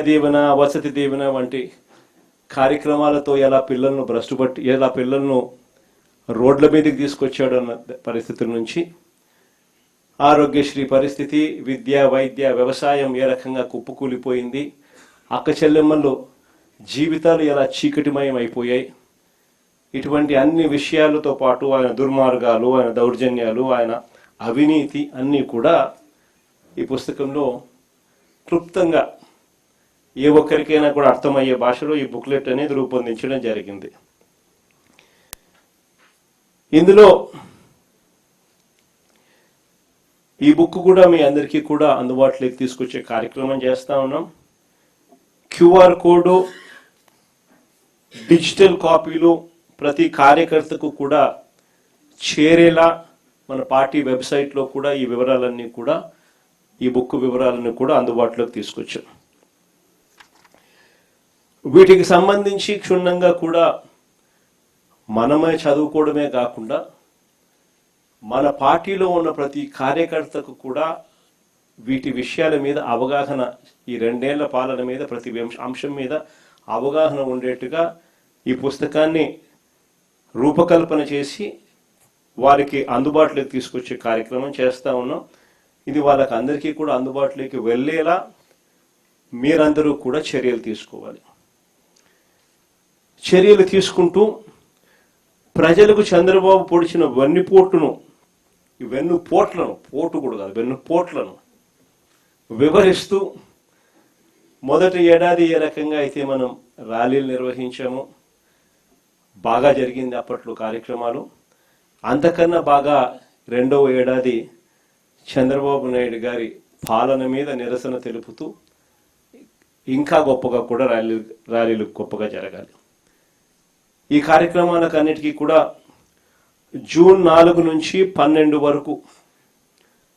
దీవెన, వసతి దీవెన వంటి కార్యక్రమాలతో ఎలా పిల్లలను రోడ్ల మీదకి తీసుకొచ్చాడు అన్న పరిస్థితుల నుంచి ఆరోగ్యశ్రీ పరిస్థితి, విద్య, వైద్య, వ్యవసాయం ఏ రకంగా కుప్పకూలిపోయింది, అక్క చెల్లెమ్మలు జీవితాలు ఎలా చీకటిమయం అయిపోయాయి, ఇటువంటి అన్ని విషయాలతో పాటు ఆయన దుర్మార్గాలు, ఆయన దౌర్జన్యాలు, ఆయన అవినీతి అన్నీ కూడా ఈ పుస్తకంలో క్లుప్తంగా ఏ ఒక్కరికైనా కూడా అర్థమయ్యే భాషలో ఈ బుక్లెట్ అనేది రూపొందించడం జరిగింది. ఇందులో ఈ బుక్ కూడా మీ అందరికీ కూడా అందుబాటులోకి తీసుకొచ్చే కార్యక్రమం చేస్తా ఉన్నాం. క్యూఆర్ కోడ్, డిజిటల్ కాపీలు ప్రతి కార్యకర్తకు కూడా చేరేలా మన పార్టీ వెబ్సైట్లో కూడా ఈ వివరాలన్నీ కూడా, ఈ బుక్ వివరాలన్నీ కూడా అందుబాటులోకి తీసుకొచ్చాం. వీటికి సంబంధించి క్షుణ్ణంగా కూడా మనమే చదువుకోవడమే కాకుండా మన పార్టీలో ఉన్న ప్రతి కార్యకర్తకు కూడా వీటి విషయాల మీద అవగాహన, ఈ 2 ఏళ్ల పాలన మీద ప్రతి అంశం మీద అవగాహన ఉండేట్టుగా ఈ పుస్తకాన్ని రూపకల్పన చేసి వారికి అందుబాటులోకి తీసుకొచ్చే కార్యక్రమం చేస్తూ ఉన్నాం. ఇది వాళ్ళకి అందరికీ కూడా అందుబాటులోకి వెళ్ళేలా మీరందరూ కూడా చర్యలు తీసుకోవాలి. చర్యలు తీసుకుంటూ ప్రజలకు చంద్రబాబు పొడిచిన వెన్నుపోట్లను వివరిస్తూ మొదటి ఏడాది ఏ రకంగా అయితే మనం ర్యాలీలు నిర్వహించామో బాగా జరిగింది అప్పట్లో కార్యక్రమాలు. అంతకన్నా బాగా 2వ ఏడాది చంద్రబాబు నాయుడు గారి పాలన మీద నిరసన తెలుపుతూ ఇంకా గొప్పగా కూడా ర్యాలీలు గొప్పగా జరగాలి. ఈ కార్యక్రమాలకు అన్నిటికీ కూడా జూన్ 4 నుంచి 12 వరకు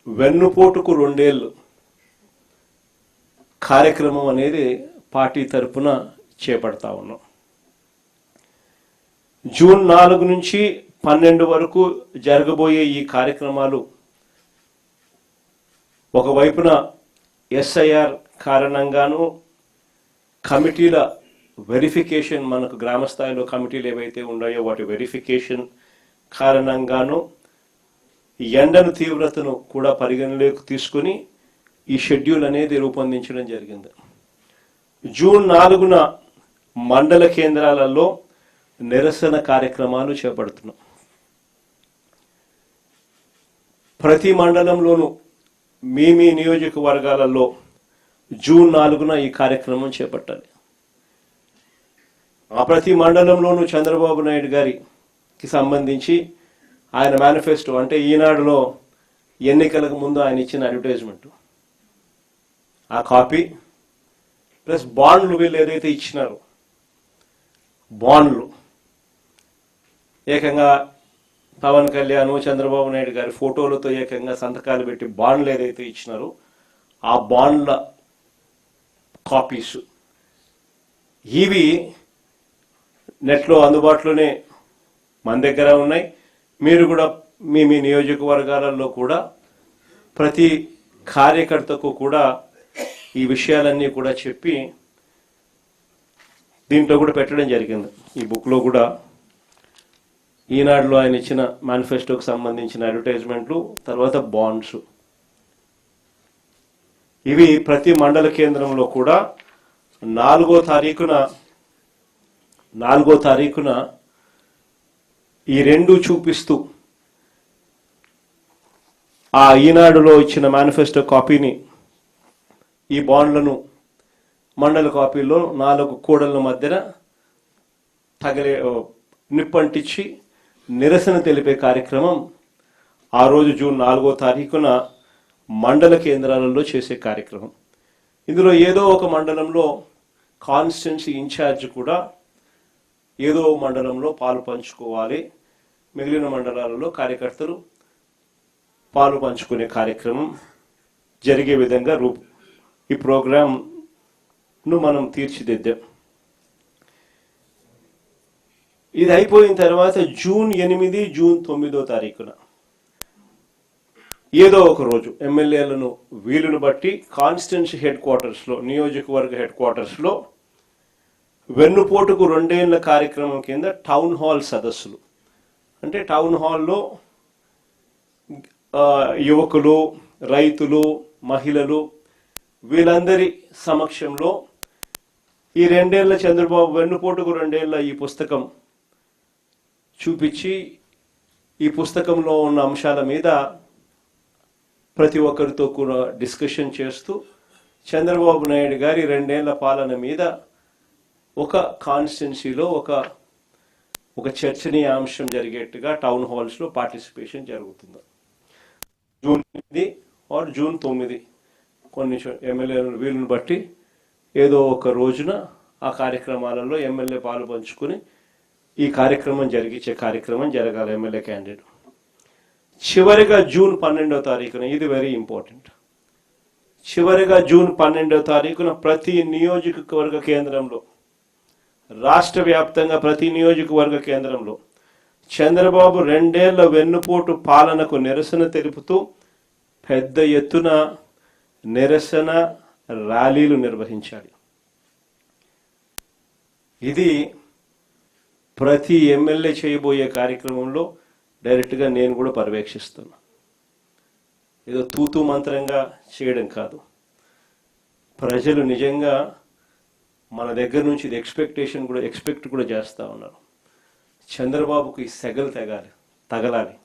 వెన్నుపోటుకు 2 ఏళ్ళు కార్యక్రమం అనేది పార్టీ తరఫున చేపడతా ఉన్నాం. జూన్ 4 నుంచి 12 వరకు జరగబోయే ఈ కార్యక్రమాలు ఒకవైపున ఎస్ఐఆర్ కారణంగాను, కమిటీల వెరిఫికేషన్, మనకు గ్రామ స్థాయిలో కమిటీలు ఏవైతే ఉన్నాయో వాటి వెరిఫికేషన్ కారణంగాను, ఎండను తీవ్రతను కూడా పరిగణలోకి తీసుకుని ఈ షెడ్యూల్ అనేది రూపొందించడం జరిగింది. జూన్ 4న మండల కేంద్రాలలో నిరసన కార్యక్రమాలు చేపడుతున్నాం. ప్రతి మండలంలోనూ మీ నియోజకవర్గాలలో జూన్ 4న ఈ కార్యక్రమం చేపట్టాలి. ఆ ప్రతి మండలంలోనూ చంద్రబాబు నాయుడు గారికి సంబంధించి ఆయన మేనిఫెస్టో, అంటే ఈనాడులో ఎన్నికలకు ముందు ఆయన ఇచ్చిన అడ్వర్టైజ్మెంట్, ఆ కాపీ ప్లస్ బాండ్లు వీళ్ళు ఏదైతే ఇచ్చినారో బాండ్లు, ఏకంగా పవన్ కళ్యాణ్, చంద్రబాబు నాయుడు గారి ఫోటోలతో ఏకంగా సంతకాలు పెట్టి బాండ్లు ఏదైతే ఇచ్చినారో ఆ బాండ్ల కాపీస్ ఇవి నెట్లో అందుబాటులోనే మన దగ్గర ఉన్నాయి. మీరు కూడా మీ నియోజకవర్గాలలో కూడా ప్రతి కార్యకర్తకు కూడా ఈ విషయాలన్నీ కూడా చెప్పి దీంట్లో కూడా పెట్టడం జరిగింది. ఈ బుక్లో కూడా ఈనాడులో ఆయన ఇచ్చిన మేనిఫెస్టోకి సంబంధించిన అడ్వర్టైజ్మెంట్లు, తర్వాత బాండ్స్, ఇవి ప్రతి మండల కేంద్రంలో కూడా 4వ తారీఖున ఈ 2 చూపిస్తూ ఆ ఈనాడులో ఇచ్చిన మేనిఫెస్టో కాపీని, ఈ బాండ్లను మండల కాపీలో 4 కూడళ్ల మధ్యన నిప్పంటించి నిరసన తెలిపే కార్యక్రమం ఆ రోజు జూన్ 4వ తారీఖున మండల కేంద్రాలలో చేసే కార్యక్రమం. ఇందులో ఏదో ఒక మండలంలో కాన్స్టిట్యున్సీ ఇన్ఛార్జ్ కూడా ఏదో మండలంలో పాలు పంచుకోవాలి, మిగిలిన మండలాలలో కార్యకర్తలు పాలు పంచుకునే కార్యక్రమం జరిగే విధంగా ఈ ప్రోగ్రాంను మనం తీర్చిదిద్దాం. ఇది అయిపోయిన తర్వాత జూన్ 8, జూన్ 9వ తారీఖున ఏదో ఒక రోజు ఎమ్మెల్యేలను వీలును బట్టి కాన్స్టిట్యున్సీ హెడ్ క్వార్టర్స్లో, నియోజకవర్గ హెడ్ క్వార్టర్స్లో వెన్నుపోటుకు 2 ఏళ్ల కార్యక్రమం కింద టౌన్ హాల్ సదస్సులు, అంటే టౌన్ హాల్లో యువకులు, రైతులు, మహిళలు వీళ్ళందరి సమక్షంలో ఈ 2 ఏళ్ల చంద్రబాబు వెన్నుపోటుకు 2 ఏళ్ల ఈ పుస్తకం చూపించి ఈ పుస్తకంలో ఉన్న అంశాల మీద ప్రతి ఒక్కరితో కూడా డిస్కషన్ చేస్తూ చంద్రబాబు నాయుడు గారి 2 ఏళ్ల పాలన మీద ఒక కాన్స్టిట్యున్సీలో ఒక చర్చనీయాంశం జరిగేట్టుగా టౌన్ హాల్స్లో పార్టిసిపేషన్ జరుగుతుంది. జూన్ 8 ఆర్ జూన్ 9 కొన్ని ఎమ్మెల్యేలను వీలును బట్టి ఏదో ఒక రోజున ఆ కార్యక్రమాలలో ఎమ్మెల్యే పాలు పంచుకుని ఈ కార్యక్రమం జరిగించే కార్యక్రమం జరగాలి. ఎమ్మెల్యే క్యాండిడేట్ చివరిగా జూన్ 12వ తారీఖున, ఇది వెరీ ఇంపార్టెంట్, చివరిగా జూన్ 12వ తారీఖున ప్రతి నియోజకవర్గ కేంద్రంలో, రాష్ట్ర వ్యాప్తంగా ప్రతి నియోజకవర్గ కేంద్రంలో చంద్రబాబు 2 ఏళ్ల వెన్నుపోటు పాలనకు నిరసన తెలుపుతూ పెద్ద ఎత్తున నిరసన ర్యాలీలు నిర్వహించాలి. ఇది ప్రతి ఎమ్మెల్యే చేయబోయే కార్యక్రమంలో డైరెక్ట్గా నేను కూడా పర్యవేక్షిస్తున్నా. ఏదో తూతూ మంత్రంగా చేయడం కాదు. ప్రజలు నిజంగా మన దగ్గర నుంచి ఇది ఎక్స్పెక్ట్ కూడా చేస్తూ ఉన్నారు. చంద్రబాబుకి సెగలు తగలాలి.